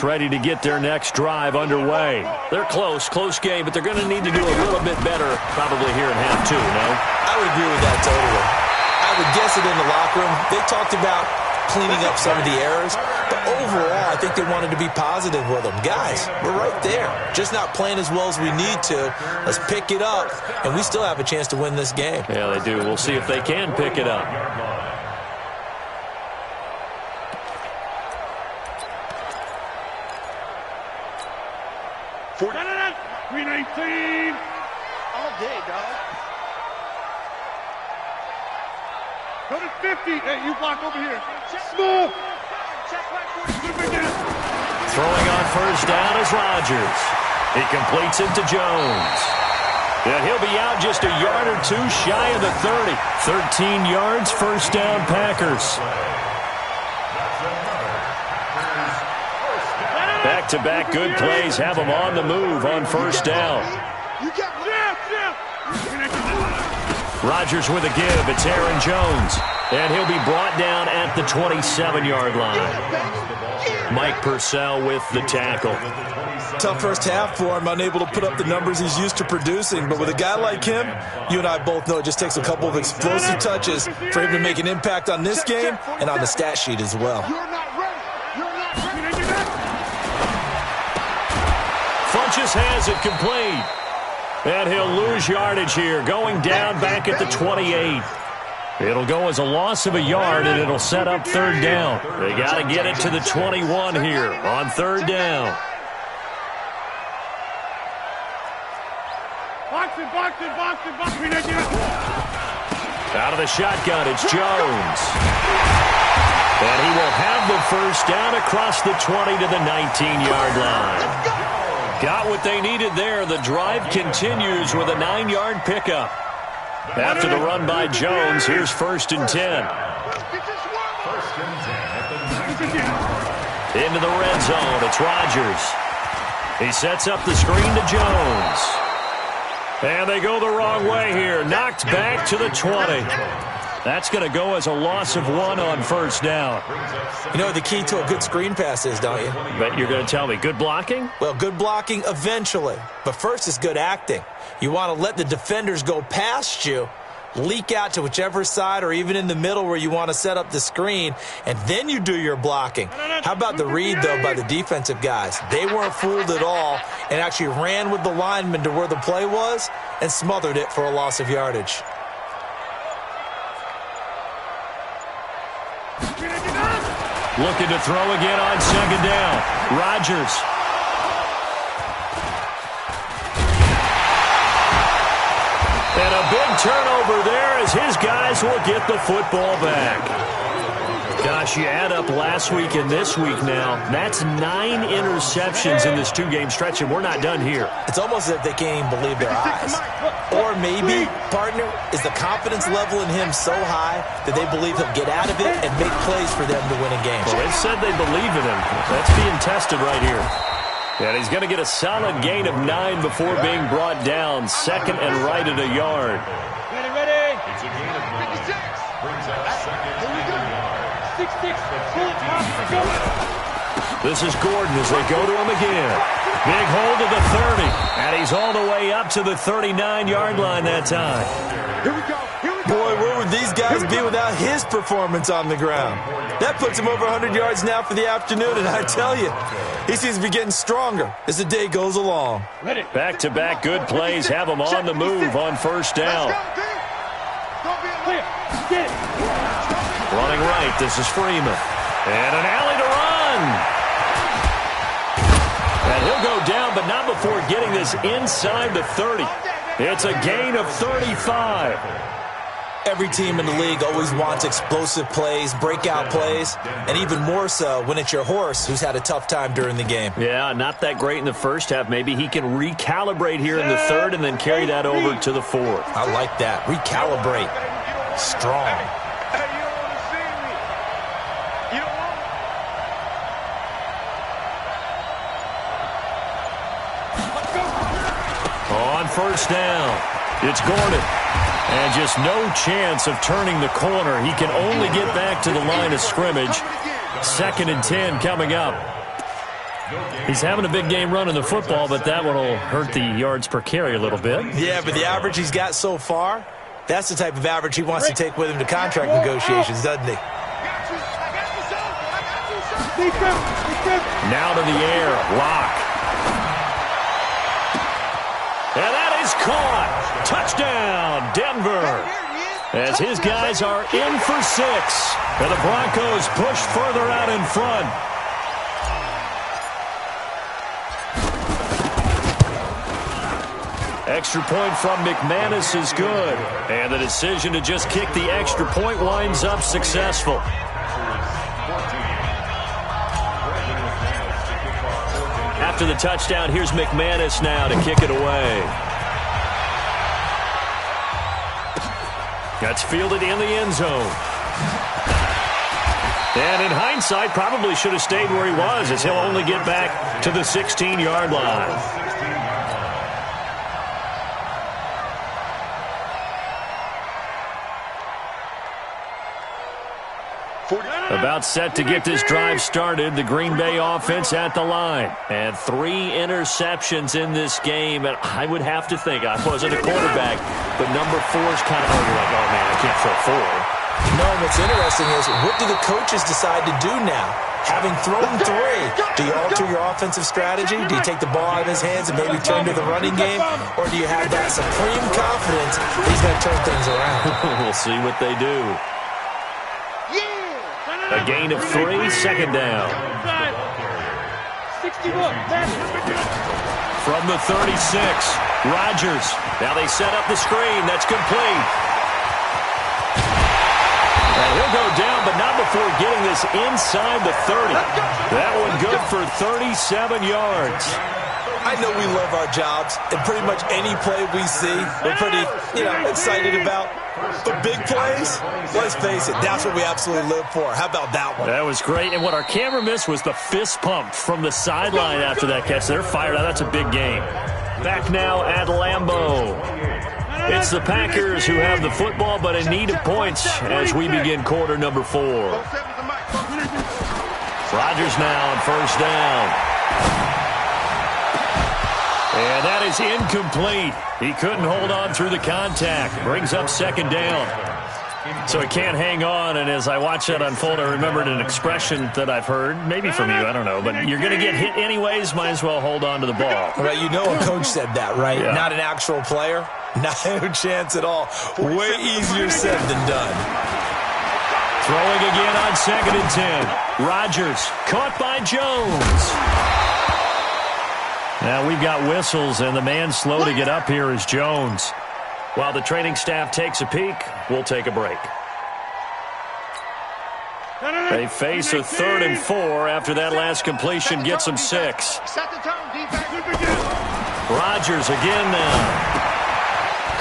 offense ready to get their next drive underway. They're close game, but they're going to need to do a little bit better probably here in half two, no? I would agree with that totally. I would guess it in the locker room. They talked about cleaning up some of the errors, but overall, I think they wanted to be positive with them. Guys, we're right there. Just not playing as well as we need to. Let's pick it up, and we still have a chance to win this game. Yeah, they do. We'll see if they can pick it up. Green 18. All day, dog. Go to 50. Hey, you block over here. Smooth. Throwing on first down is Rodgers. He completes it to Jones. And he'll be out just a yard or two shy of the 30. 13 yards, first down Packers. Back-to-back good plays have them on the move on first down. Rodgers with a give. It's Aaron Jones. And he'll be brought down at the 27-yard line. Mike Purcell with the tackle. Tough first half for him, unable to put up the numbers he's used to producing. But with a guy like him, you and I both know it just takes a couple of explosive touches for him to make an impact on this game and on the stat sheet as well. Funchess has it complete. And he'll lose yardage here, going down back at the 28. It'll go as a loss of a yard, and it'll set up third down. They got to get it to the 21 here on third down. Boxing. Out of the shotgun, it's Jones. And he will have the first down across the 20 to the 19-yard line. Got what they needed there. The drive continues with a 9-yard pickup. After the run by Jones, here's 1st and 10. Into the red zone, it's Rodgers. He sets up the screen to Jones. And they go the wrong way here. Knocked back to the 20. That's going to go as a loss of 1 on first down. You know what the key to a good screen pass is, don't you? But you're going to tell me, good blocking? Well, good blocking eventually. But first is good acting. You want to let the defenders go past you, leak out to whichever side or even in the middle where you want to set up the screen, and then you do your blocking. How about the read, though, by the defensive guys? They weren't fooled at all and actually ran with the lineman to where the play was and smothered it for a loss of yardage. Looking to throw again on second down. Rodgers. And a big turnover there as his guys will get the football back. Gosh, you add up last week and this week now. That's 9 interceptions in this 2-game stretch, and we're not done here. It's almost as if they can't even believe their eyes. Or maybe, partner, is the confidence level in him so high that they believe he'll get out of it and make plays for them to win a game. Well, they've said they believe in him. That's being tested right here. And he's going to get a solid gain of 9 before being brought down. Second and right at a yard. Ready. It's a gain of 56. Brings up second. Here we go. 6-6. This is Gordon as they go to him again. Big hold to the 30. And he's all the way up to the 39-yard line that time. Here we go. Boy, where would these guys be without his performance on the ground? That puts him over 100 yards now for the afternoon, and I tell you, he seems to be getting stronger as the day goes along. Back-to-back good plays have him on the move on first down. Running right, this is Freeman. And an alley to run. And he'll go down, but not before getting this inside the 30. It's a gain of 35. Every team in the league always wants explosive plays, breakout plays, and even more so when it's your horse who's had a tough time during the game. Yeah, not that great in the first half. Maybe he can recalibrate here in the third and then carry that over to the fourth. I like that. Recalibrate. Strong. On first down, it's Gordon. And just no chance of turning the corner. He can only get back to the line of scrimmage. 2nd and 10 coming up. He's having a big game running the football, but that one will hurt the yards per carry a little bit. Yeah, but the average he's got so far, that's the type of average he wants to take with him to contract negotiations, doesn't he? Now to the air. Lock. And that is caught. Touchdown, Denver. As his guys are in for 6. And the Broncos push further out in front. Extra point from McManus is good. And the decision to just kick the extra point winds up successful. After the touchdown, here's McManus now to kick it away. That's fielded in the end zone. And in hindsight, probably should have stayed where he was, as he'll only get back to the 16-yard line. About set to get this drive started. The Green Bay offense at the line. And 3 interceptions in this game. And I would have to think, I wasn't a quarterback, but number 4 is kind of hard. You're like, oh, man, I can't throw 4. No, what's interesting is, what do the coaches decide to do now? Having thrown 3, do you alter your offensive strategy? Do you take the ball out of his hands and maybe turn to the running game? Or do you have that supreme confidence that he's going to turn things around? We'll see what they do. A gain of 3, second down. From the 36, Rodgers. Now they set up the screen. That's complete. And he'll go down, but not before getting this inside the 30. That one good for 37 yards. I know we love our jobs, and pretty much any play we see, we're pretty, excited about. But big plays, let's face it, that's what we absolutely live for. How about that one? That was great. And what our camera missed was the fist pump from the sideline after that catch. They're fired out. That's a big game. Back now at Lambeau. It's the Packers who have the football, but in need of points as we begin quarter number 4. Rodgers now on first down. And that is incomplete. He couldn't hold on through the contact. Brings up second down. So he can't hang on, and as I watch that unfold, I remembered an expression that I've heard, maybe from you, I don't know, but you're going to get hit anyways, might as well hold on to the ball. Right, a coach said that, right? Yeah. Not an actual player. No chance at all. Way easier said than done. Throwing again on 2nd and 10. Rodgers caught by Jones. Now we've got whistles, and the man slow to get up here is Jones. While the training staff takes a peek, we'll take a break. They face a 3rd and 4 after that last completion gets them 6. Rodgers again now.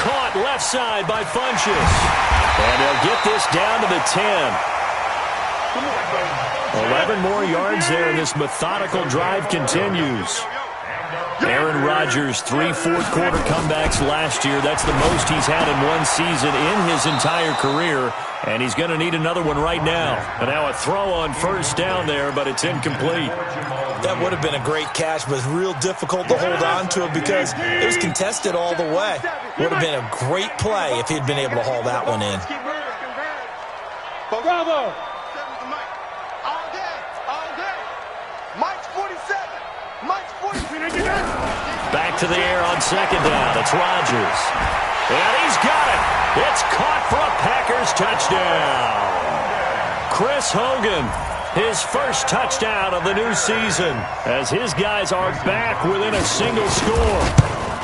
Caught left side by Funchess. And they'll get this down to the 10. 11 more yards there, and this methodical drive continues. Aaron Rodgers, 3 fourth-quarter comebacks last year. That's the most he's had in one season in his entire career, and he's going to need another one right now. And now a throw on first down there, but it's incomplete. That would have been a great catch, but it's real difficult to hold on to it because it was contested all the way. Would have been a great play if he'd been able to haul that one in. Bravo! Back to the air on second down. It's Rodgers. And he's got it. It's caught for a Packers touchdown. Chris Hogan, his first touchdown of the new season, as his guys are back within a single score.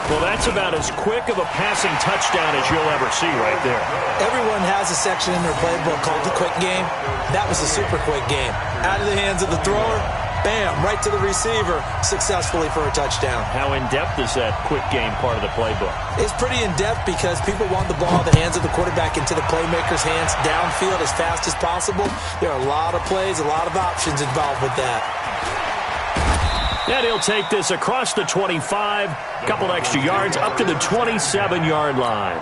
Well, that's about as quick of a passing touchdown as you'll ever see right there. Everyone has a section in their playbook called the quick game. That was a super quick game. Out of the hands of the thrower, bam, right to the receiver, successfully for a touchdown. How in-depth is that quick game part of the playbook? It's pretty in-depth because people want the ball in the hands of the quarterback into the playmaker's hands downfield as fast as possible. There are a lot of plays, a lot of options involved with that. And he'll take this across the 25, couple extra yards, up to the 27-yard line.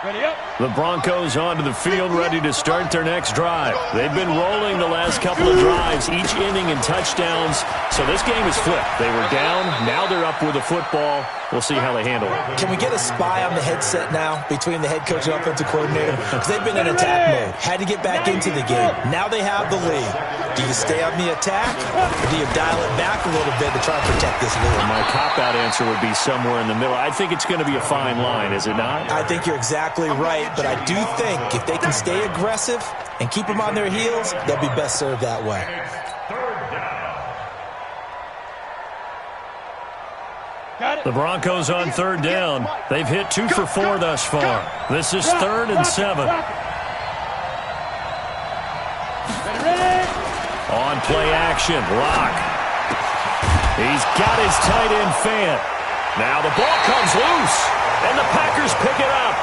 The Broncos onto the field, ready to start their next drive. They've been rolling the last couple of drives, each inning in touchdowns. So this game is flipped. They were down, now they're up with the football. We'll see how they handle it. Can we get a spy on the headset now between the head coach and offensive coordinator? Because they've been in attack mode. Had to get back into the game. Now they have the lead. Do you stay on the attack, or do you dial it back a little bit to try and protect this lead? My cop-out answer would be somewhere in the middle. I think it's going to be a fine line, is it not? I think you're exactly right, but I do think if they can stay aggressive and keep them on their heels, they'll be best served that way. The Broncos on third down. They've hit 2 for 4 thus far. This is 3rd and 7. On play action, Lock. He's got his tight end fan. Now the ball comes loose, and the Packers pick it up.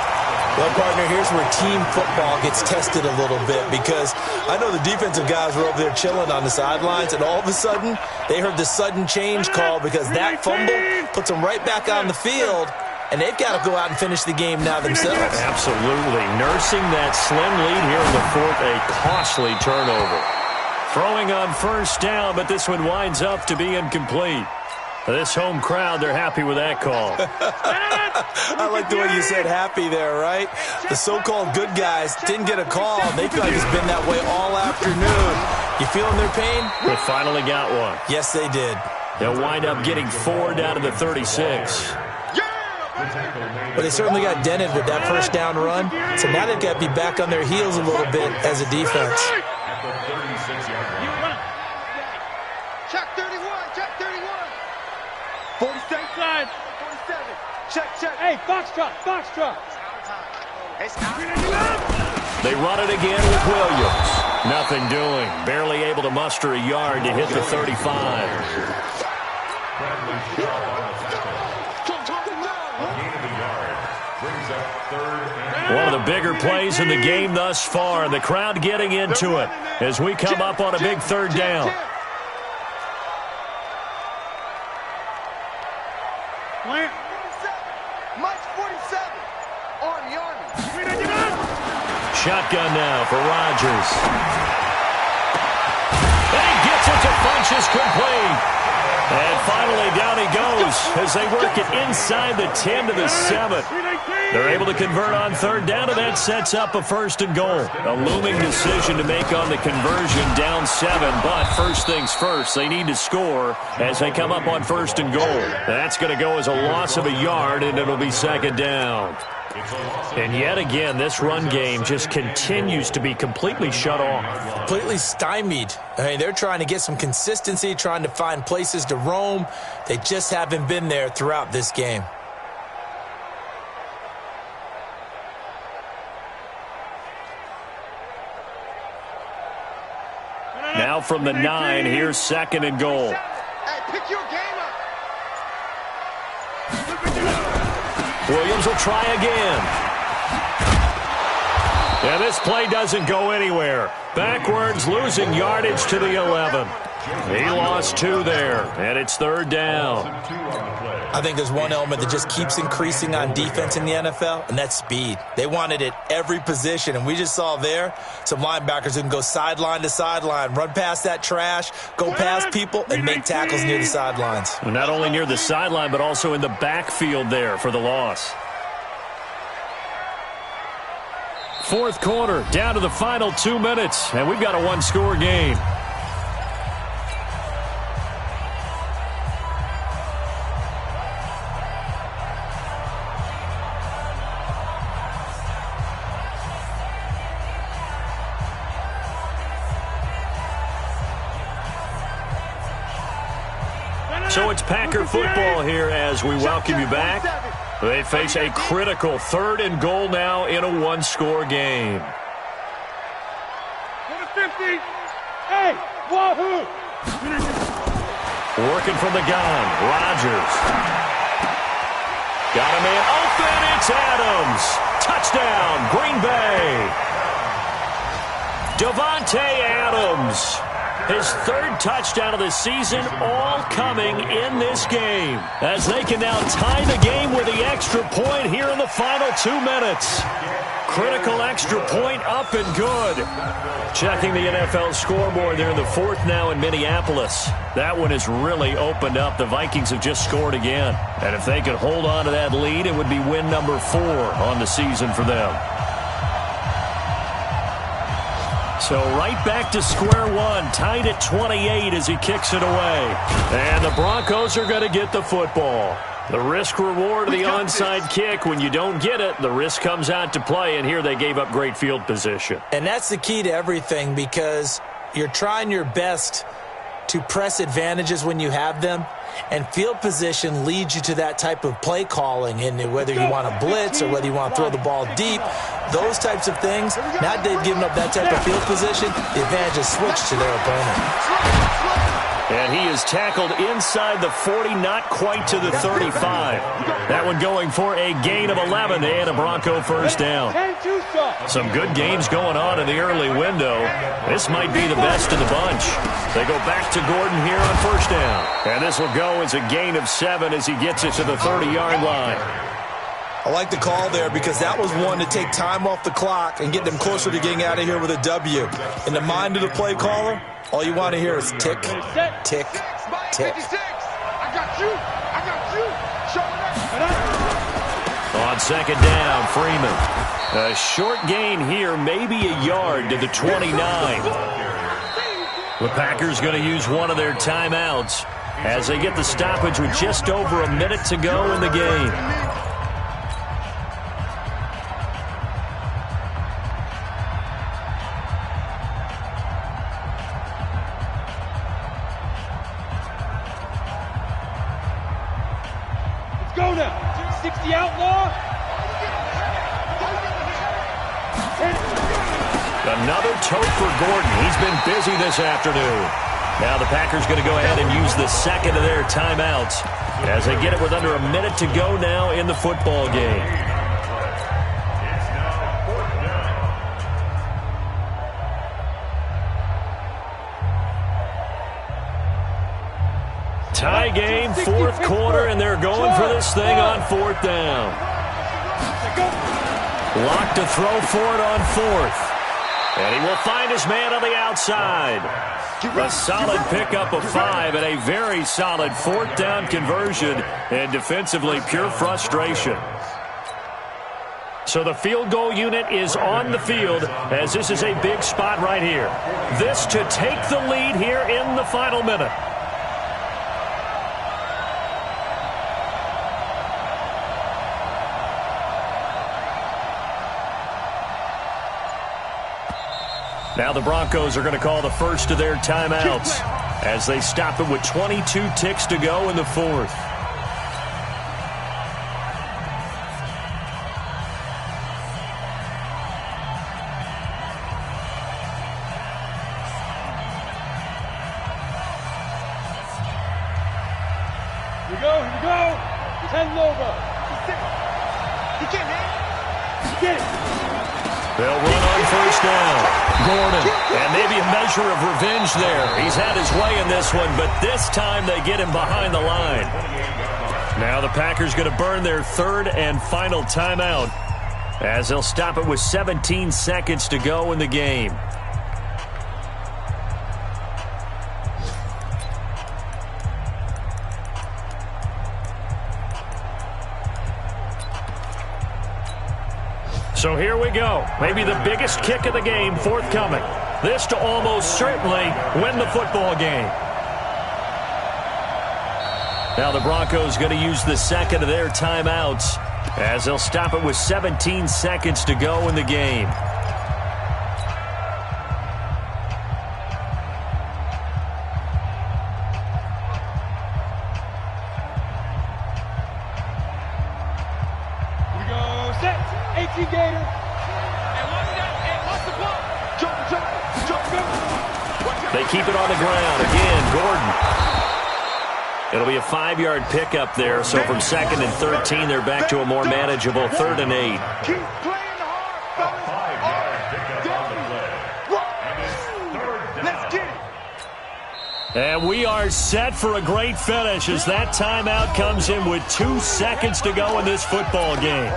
Well, partner, here's where team football gets tested a little bit, because I know the defensive guys were over there chilling on the sidelines, and all of a sudden, they heard the sudden change call because that fumble puts them right back on the field, and they've got to go out and finish the game now themselves. Absolutely. Nursing that slim lead here in the 4th, a costly turnover. Throwing on first down, but this one winds up to be incomplete. This home crowd, they're happy with that call. I like the way you said happy there, right? The so-called good guys didn't get a call. They feel like it's been that way all afternoon. You feeling their pain? They finally got one. Yes, they did. They'll wind up getting 4 down to the 36. But they certainly got dented with that first down run. So now they've got to be back on their heels a little bit as a defense. Check 31, check 31. 47 side. 47. Check. Hey, Foxtrot. They run it again with Williams. Nothing doing. Barely able to muster a yard to hit the 35. One of the bigger plays in the game thus far. The crowd getting into it as we come up on a big 3rd down. Shotgun now for Rodgers. And he gets it to Funchess complete. And finally down he goes as they work it inside the 10 to the 7. They're able to convert on 3rd down, and that sets up a 1st and goal. A looming decision to make on the conversion, down 7. But first things first, they need to score as they come up on 1st and goal. That's going to go as a loss of a yard, and it'll be 2nd down. And yet again, this run game just continues to be completely shut off. Completely stymied. I mean, they're trying to get some consistency, trying to find places to roam. They just haven't been there throughout this game. Now from the 9, here's 2nd and goal. Hey, pick your game up. Williams will try again. And this play doesn't go anywhere. Backwards, losing yardage to the 11. He lost 2 there, and it's 3rd down. I think there's one element that just keeps increasing on defense in the NFL, and that's speed. They want it at every position, and we just saw there some linebackers who can go sideline to sideline, run past that trash, go past people, and make tackles near the sidelines. Not only near the sideline, but also in the backfield there for the loss. 4th quarter, down to the final 2 minutes, and we've got a 1-score game. So it's Packer football here as we welcome you back. They face a critical 3rd and goal now in a 1-score game. 50. Hey, wahoo! Working from the gun, Rodgers. Got a man open, it's Adams. Touchdown, Green Bay. Davante Adams His third touchdown of the season, all coming in this game, as they can now tie the game with the extra point here in the final 2 minutes. Critical extra point up and good. Checking the NFL scoreboard there in the fourth now in Minneapolis. That one has really opened up. The Vikings have just scored again. And if they could hold on to that lead, it would be win number 4 on the season for them. So right back to square one, tied at 28 as he kicks it away. And the Broncos are going to get the football. The risk-reward of the onside kick, when you don't get it, the risk comes out to play, and here they gave up great field position. And that's the key to everything, because you're trying your best to press advantages when you have them, and field position leads you to that type of play calling, and whether you want to blitz or whether you want to throw the ball deep, those types of things. Now that they've given up that type of field position, the advantage is switched to their opponent. And he is tackled inside the 40, not quite to the 35. That one going for a gain of 11 and a Bronco first down. Some good games going on in the early window. This might be the best of the bunch. They go back to Gordon here on first down. And this will go as a gain of 7 as he gets it to the 30-yard line. I like the call there because that was one to take time off the clock and get them closer to getting out of here with a W. In the mind of the play caller, all you want to hear is tick, tick, tick. I got you. On second down, Freeman. A short gain here, maybe a yard to the 29. The Packers going to use one of their timeouts as they get the stoppage with just over a minute to go in the game. Go now. 60 outlaw. Another tote for Gordon. He's been busy this afternoon. Now the Packers going to go ahead and use the second of their timeouts as they get it with under a minute to go now in the football game. Tie game, fourth quarter, and they're going for this thing on fourth down. Lock to throw for it on fourth. And he will find his man on the outside. A solid pickup of 5 and a very solid fourth down conversion. And defensively, pure frustration. So the field goal unit is on the field as this is a big spot right here. This to take the lead here in the final minute. Now the Broncos are going to call the first of their timeouts as they stop it with 22 ticks to go in the fourth. Here we go. 10 over. He can't hit. Get it. They'll run on first down. Gordon, and maybe a measure of revenge there. He's had his way in this one, but this time they get him behind the line. Now the Packers going to burn their third and final timeout as they'll stop it with 17 seconds to go in the game. So here we go. Maybe the biggest kick of the game forthcoming. This to almost certainly win the football game. Now the Broncos going to use the second of their timeouts as they'll stop it with 17 seconds to go in the game. They keep it on the ground. Again, Gordon. It'll be a 5-yard pickup there. So from 2nd and 13, they're back to a more manageable 3rd and 8. Keep playing hard, fellas. Let's get it. And we are set for a great finish as that timeout comes in with 2 seconds to go in this football game.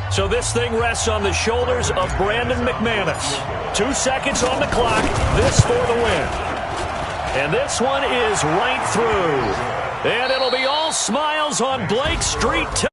So this thing rests on the shoulders of Brandon McManus. 2 seconds on the clock. This for the win. And this one is right through. And it'll be all smiles on Blake Street.